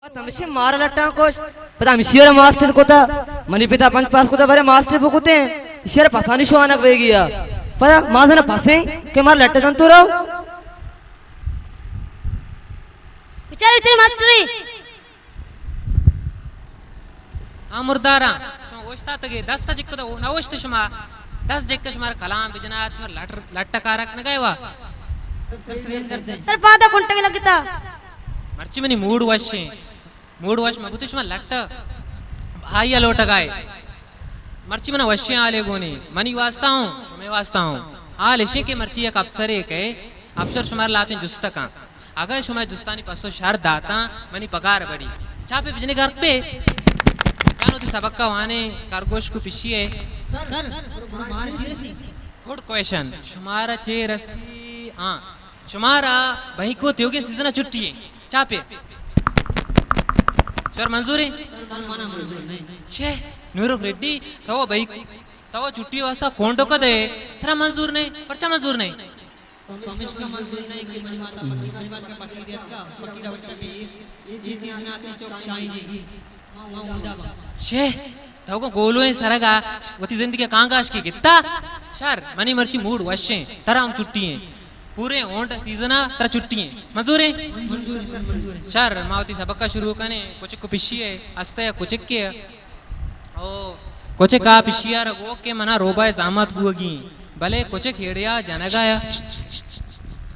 तमशे मारलट्टा कोश पता मिशियर मास्टर कोता मनी पिता पंच पास कोता बरे मास्टर बुकुते इशर पसानी शो आनक वेगिया पता माजन पसे के मार लट्टे दंतु रो विचार विचार मास्टरी आमुरदारा ओस्ता तगे 10 ता जिक्को ना ओस्ट शुमा 10 जिक्को शुमार कलाम बिजनात शुमार लट्टकारक न गयवा सर पादा कुंटगे लगता मर्ची मनी मूड वश मगुते शुमार लट्ट भाई अलोट गाय मर्ची मना वश्य आले गोनी मनी वास्ता हूँ मैं वास्ता हूँ आल इशे के मर्ची एक अफसर एक है अफसर शुमार लाते जुस्तका अगर शुमार जुस्तानी पसो शहर दाता मनी पगार बड़ी चापे बिजने घर पे कानो तो सबक का वाने कारगोश को पिशी है गुड क्वेश्चन शुमारा चेरसी हाँ शुमारा भाई को त्योगे सीजन छुट्टी है चापे सर मंजूर है छे नूरो रेड्डी तो भाई तो छुट्टी वास्ता कौन टोका दे तेरा मंजूर नहीं पर्चा मंजूर नहीं छे तो को गोलो है सरगा वती जिंदगी कांगाश की कितना सर मनी मर्ची मूड वश्य तेरा हम छुट्टी है पूरे ओंट सीजन तेरा छुट्टी है मंजूर है सर मावती सबक का शुरू करने कुछ को पिशी है हंसते है कुछ के ओ कुछ का पिशिया रगो के मना रोबाय जामत बुगी भले कुछ खेड़िया जनगाया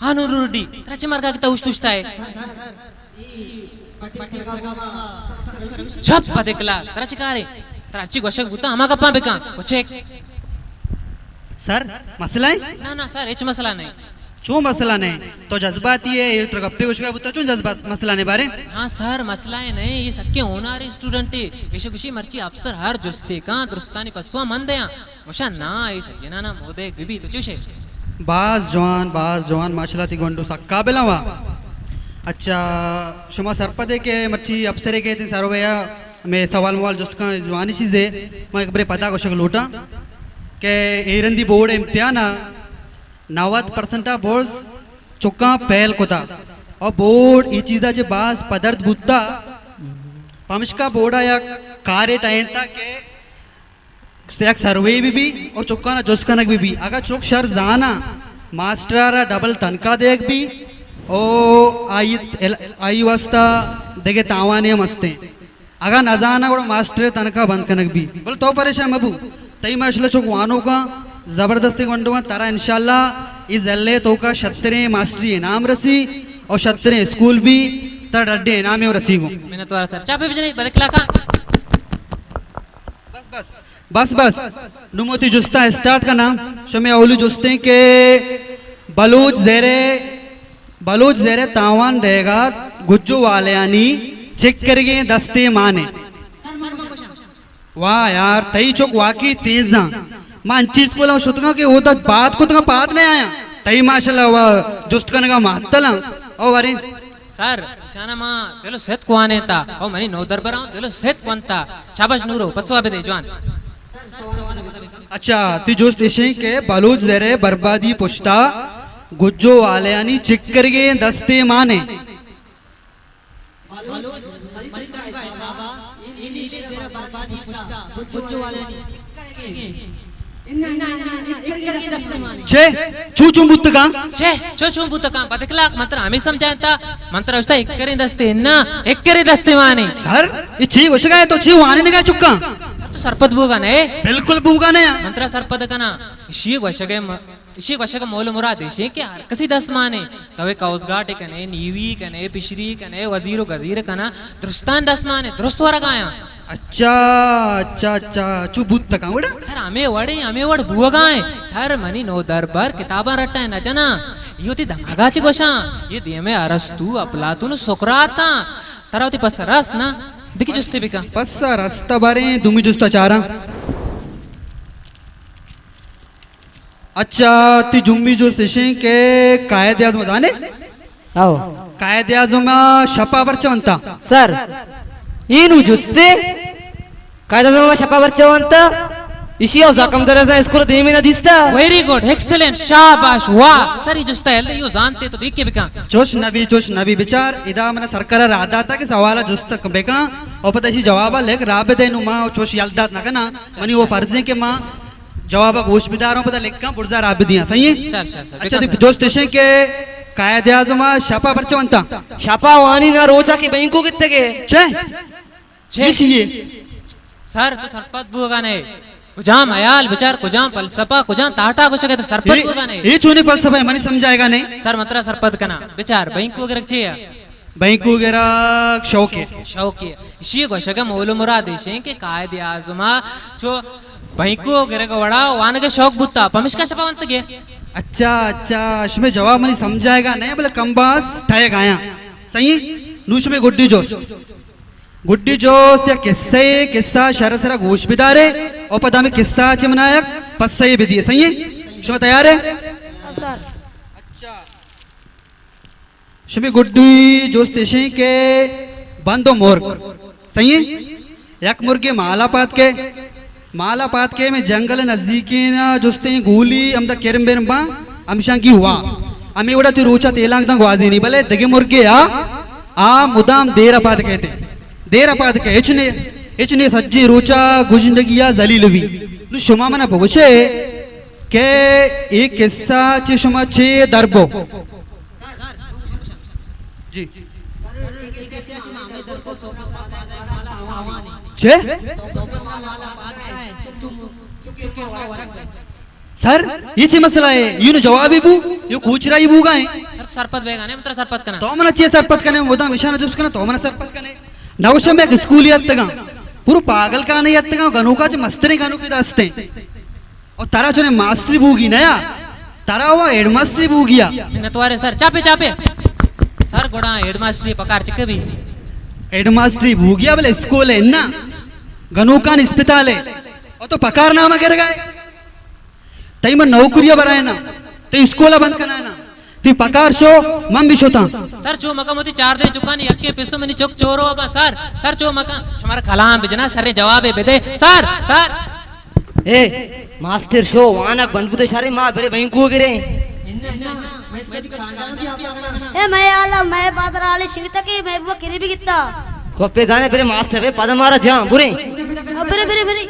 हाँ नूरुडी तेरा चमर का कितना उष्टुष्टा है छप पदिकला तेरा चिकारे तेरा अच्छी गोशक बुता हमा कप्पा बेका कुछ सर मसला है ना ना सर एच मसला नहीं चो मसला नहीं तो जज्बाती है ये गप्पे कुछ का बुता चो जज्बात मसला नहीं बारे हाँ सर मसला है नहीं ये सक्के होनारे स्टूडेंट है ये खुशी मर्ची अफसर हर जुस्ते का दुरुस्तानी पसवा मन दया मुशा ना ये सजना ना मोदे बिबी तो चुशे बाज जवान माशाल्लाह ती गोंडो सक्का बेलावा अच्छा शुमा सरपदे के मर्ची अफसरे के दिन सारोया मैं सवाल मवाल जुस्त का जवानी चीज़े मैं एक बरे पता को शक्ल उठा के एरंदी बोर्ड इम्तिहान 90% बोर्ड चुका पहल को था और बोर्ड ये चीज़ा जे बास पदार्थ बुद्धा पामिश्का बोर्ड आया कार्य टाइम था के से एक सर्वे भी और चुका ना जुस्त का भी अगर चुक शर जाना मास्टर डबल तनका देख भी ओ आई वास्ता देखे तावाने मस्ते अगर न जाना वो मास्टर तनका बंद कनक भी बोल तो परेशान मबू तई माशला चुक वानों का जबरदस्ती वंडुआ तारा इंशाल्लाह इस जल्ले तो का शतरे मास्टरी इनाम रसी और शतरे स्कूल भी तर डड्डे इनाम और रसी को मैंने तो सर चापे भी नहीं बदकला का बस नुमोती जुस्ता स्टार्ट का नाम शमे औलू जुस्ते के बलूच जेरे तावान देगा गुज्जू वाले यानी चेक करके दस्ते माने वाह यार तई चौक वाकी तेज ना मान चीज बोला शुतगा के होता बात को तो बात नहीं आया तई माशाल्लाह वाह जुस्त करने का महत्तला ओ वारे सर शाना मां तेलो सेत को आने ता ओ मनी नो दरबार तेलो सेत कोंता शाबाश नूरो पसवा बे दे जवान अच्छा ती जुस्त इशे के बलूच जेरे बर्बादी पुछता गुज्जो वाले यानी चेक करके दस्ते माने छे चू बुत्तका छे चू बुत्तका बदकला मंत्र हमें समझाता मंत्र उसता एक करे दस्ते माने सर ये छी उसका है तो छी वाने निका चुक्का सर तो सरपद बुगा ने बिल्कुल बुगा ने मंत्र सरपद कना इशी वशक मोल मुराद इशे के हर कसी दस माने तवे कौसगाट कने नीवी कने पिशरी कने वजीरो गजीर कना दुरुस्तान दस माने दुरुस्त वरा गाया अच्छा चू बुत्तका वड़ा सर हमें वड़ बुगाए सर मनी नो दरबार किताबा रट्टा है न जना योती दमागाची गोशा ये दे में अरस्तु अप्लातून सोक्राता तरावती पस रस ना दिखी जुस्ते बिका पस रस्ता बारे दुमी जुस्ता चारा अच्छा ती जुम्मी जो सिशे के कायदे आजम जाने आओ कायदे आजम शपा बरचवंता सर ಏನು ಜುಸ್ತೆ ಕಾಯ್ದವ ಶಪ ಬರ್ಚವಂತ इशी और जाकम दरजा स्कूल दे में ना दिसता वेरी गुड एक्सलेंट शाबाश वाह सरी जुस्ता है यो जानते तो देख के बिका चोश नबी विचार इदा मन सरकार रादाता के सवाल जुस्त बेका ओपतशी जवाब लेक राबदे नु मा चोश यलदात नकना मनी वो फर्जे के मा जवाब गोश बिदारों पता लेका बुर्जा राबदियां सही है सर अच्छा दोस्त देश के कायदे आजमा शापा बरचवंता छापा वानी ना रोचा के बैंको कितने के छे छे चाहिए सर तो सरपत बुगा नहीं कुजाम अयाल विचार कुजाम फलसफा कुजाम टाटा कुछ के तो सरपत बुगा नहीं ये चूनी फलसफा है मनी समझाएगा नहीं सर मतलब सरपत कना विचार बैंक वगैरह चाहिए बैंक वगैरह शौक है शौक है इसी को शके मौलूम मुराद है कि कायदे आजमा जो बैंक वगैरह को बड़ा वान के शौक बुत्ता पमिश का छपावंत के अच्छा इसमें जवाब मनी समझाएगा नहीं बोले कम्बास ठाए गाया सही नूश में गुड्डी जोश या किस्सा शरसरा घोष बिदारे और पदा में किस्सा चिमनायक पस्से भी दिए सही है शुभ तैयार है सर शुभ गुड्डी जोश तेशे के बंदो मोर्ग सही है एक मुर्गे माला पात के में जंगल नजदीकी ना जोस्ते गूली अमदा केरम बेरम बा अमशांकी हुआ अमी उड़ा ती रोचा तेलांग तंग वाजी नहीं भले दगे मुर्गे आ मुदाम देर अपाद के इचने सज्जी रोचा गुजिंदगिया जलीलवी नु शुमा मना भगोशे के एक किस्सा चे शुमा चे दरबो जी छे सर ये चे मसला है यूं जवाब बू यू पूछ रहा ही बूगा है सर सरपत बेगा नहीं मतलब सरपत कना तो मन अच्छे सरपत कने मोदा मिशान जुस कना तो मन सरपत कने नवशम एक स्कूल यत्तगा पूरा पागल का नहीं यत्तगा गनुका च मस्तरे गनु के दास्ते और तारा जो ने मास्टरी बूगी नया तारा हुआ हेडमास्टरी बूगिया न तुम्हारे सर चापे सर गोड़ा हेडमास्टरी पकार चिके भी हेडमास्टरी बूगिया बोले स्कूल है ना गनुका अस्पताल है और तो पकार नाम गिर गए तई में नौकरिया बराए ना तो स्कूल बंद करना है ना ती पकार शो मम भी शोता सर चो मका मोती 4 दे चुका नहीं अक्के पिसो मनी चोक चोरो अब सर चो मका हमारा कलाम बिजना सरे जवाब है बेदे सर ए मास्टर शो वाना बनबुते सारे मां बेरे बैंको गिरे ए मैं आला मैं बाजार आले शिंगता की मैं वो किरी भी कित्ता कोपे जाने बेरे मास्टर बे पद मारा जा बुरे बिरे